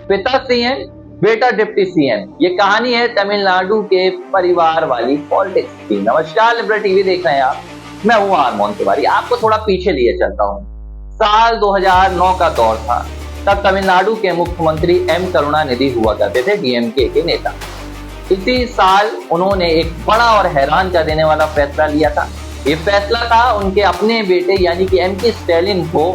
पिता सीएम, बेटा deputy CM. ये कहानी है तमिलनाडु के परिवार वाली पॉलिटिक्स की। नमस्कार, लिबरल टीवी देख रहे हैं आप। मैं हूं आरमोन तिवारी। आपको थोड़ा पीछे लिए चलता हूं। साल 2009 का दौर था। तब तमिलनाडु के मुख्यमंत्री एम करुणानिधि हुआ करते थे, डीएमके के नेता। इसी साल उन्होंने एक बड़ा और हैरान कर देने वाला फैसला लिया था। ये फैसला था उनके अपने बेटे यानी कि एमके स्टैलिन को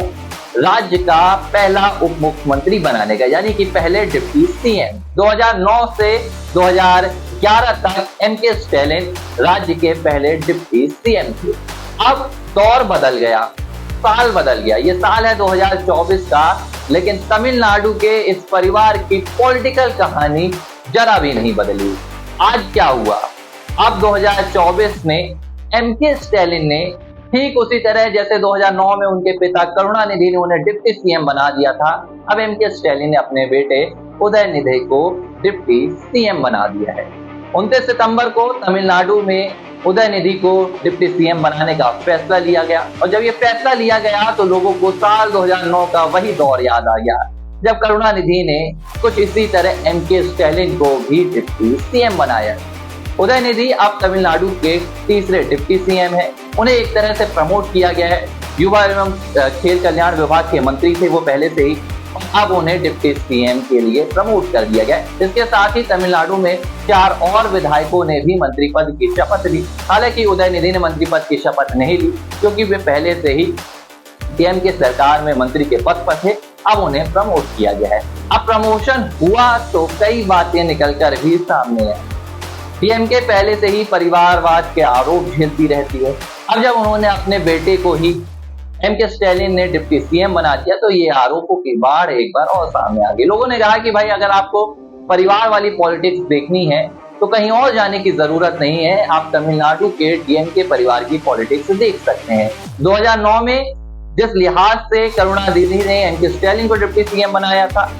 राज्य का पहला उप मुख्यमंत्री बनाने का, यानी कि पहले डिप्टी सीएम। 2009 से 2011 तक एमके स्टैलिन राज्य के पहले डिप्टी सीएम थे। अब दौर बदल गया, साल बदल गया। ये साल है 2024 का, लेकिन तमिलनाडु के इस परिवार की पॉलिटिकल कहानी जरा भी नहीं बदली। आज क्या हुआ? अब 2024 में एमके स्टैलिन ने ठीक उसी तरह जैसे 2009 में उनके पिता करुणानिधि ने उन्हें डिप्टी सीएम बना दिया था, अब एमके स्टैलिन ने अपने बेटे उदयनिधि को डिप्टी सीएम बना दिया है। 29 सितंबर को तमिलनाडु में उदयनिधि को डिप्टी सीएम बनाने का फैसला लिया गया, और जब ये फैसला लिया गया तो लोगों को साल 2009 का वही दौर याद आ गया, जब करुणानिधि ने कुछ इसी तरह एमके स्टैलिन को भी डिप्टी सीएम बनाया। उदयनिधि अब तमिलनाडु के तीसरे डिप्टी सीएम है। उन्हें एक तरह से प्रमोट किया गया है। युवा एवं खेल कल्याण विभाग के मंत्री थे वो पहले से ही, अब उन्हें डिप्टी सीएम के लिए प्रमोट कर दिया गया। इसके साथ ही तमिलनाडु में 4 और विधायकों ने भी मंत्री पद की शपथ ली। हालांकि उदयनिधि ने मंत्री पद की शपथ नहीं ली, क्योंकि वे पहले से ही डीएमके सरकार में मंत्री के पद पर थे। अब उन्हें प्रमोट किया गया है। अब प्रमोशन हुआ तो कई बातें निकलकर भी सामने आई। डीएमके पहले से ही परिवारवाद के आरोप झेलती रहती है। अब जब उन्होंने अपने बेटे को ही एमके स्टैलिन ने डिप्टी सीएम बना दिया तो ये आरोपों की बाढ़ एक बार और सामने आ गई। लोगों ने कहा कि भाई, अगर आपको परिवार वाली पॉलिटिक्स देखनी है तो कहीं और जाने की जरूरत नहीं है, आप तमिलनाडु के डीएमके परिवार की पॉलिटिक्स देख सकते हैं। 2009 में जिस लिहाज से करुणानिधि ने एमके स्टैलिन को डिप्टी सीएम बनाया था,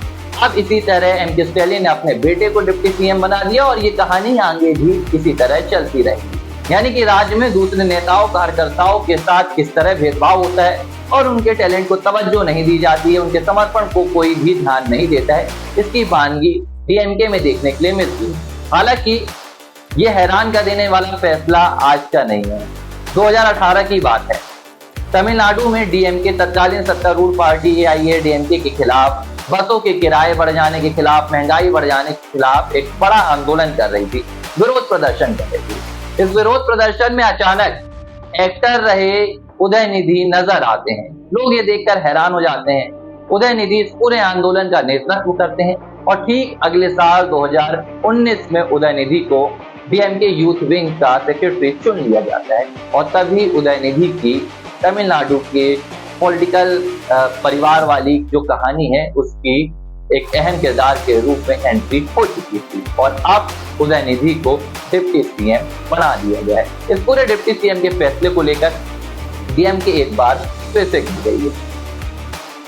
अब इसी तरह एमके स्टैलिन ने अपने बेटे को डिप्टी सीएम बना दिया, और ये कहानी आगे भी इसी तरह चलती रहेगी। यानी कि राज्य में दूसरे नेताओं कार्यकर्ताओं के साथ किस तरह भेदभाव होता है और उनके टैलेंट को तवज्जो नहीं दी जाती है, उनके समर्पण को कोई भी ध्यान नहीं देता है, इसकी वानगी डीएमके में देखने के लिए मिलती है। हालांकि ये हैरान कर देने वाला फैसला आज का नहीं है, 2018 की बात है। तमिलनाडु में डीएमके तत्कालीन सत्तारूढ़ पार्टी एआईएडीएमके के खिलाफ बसों के किराए बढ़ जाने के खिलाफ, महंगाई बढ़ जाने के खिलाफ एक बड़ा आंदोलन कर रही थी, विरोध प्रदर्शन कर रही थी। इस विरोध प्रदर्शन में अचानक एक्टर रहे उदयनिधि नजर आते हैं। लोग ये देखकर हैरान हो जाते हैं। उदयनिधि इस पूरे आंदोलन का नेतृत्व करते हैं, और ठीक अगले साल 2019 में उदयनिधि को डीएमके यूथ विंग का सेक्रेटरी चुन लिया जाता है, और तभी उदयनिधि की तमिलनाडु के पॉलिटिकल परिवार वाली जो कहानी है उसकी एक अहम किरदार के रूप में एंट्री हो चुकी थी, और अब उदयनिधि को डिप्टी सीएम बना दिया गया है। इस पूरे डिप्टी सीएम के फैसले को लेकर डीएमके एक बार फिर से गिर गई है।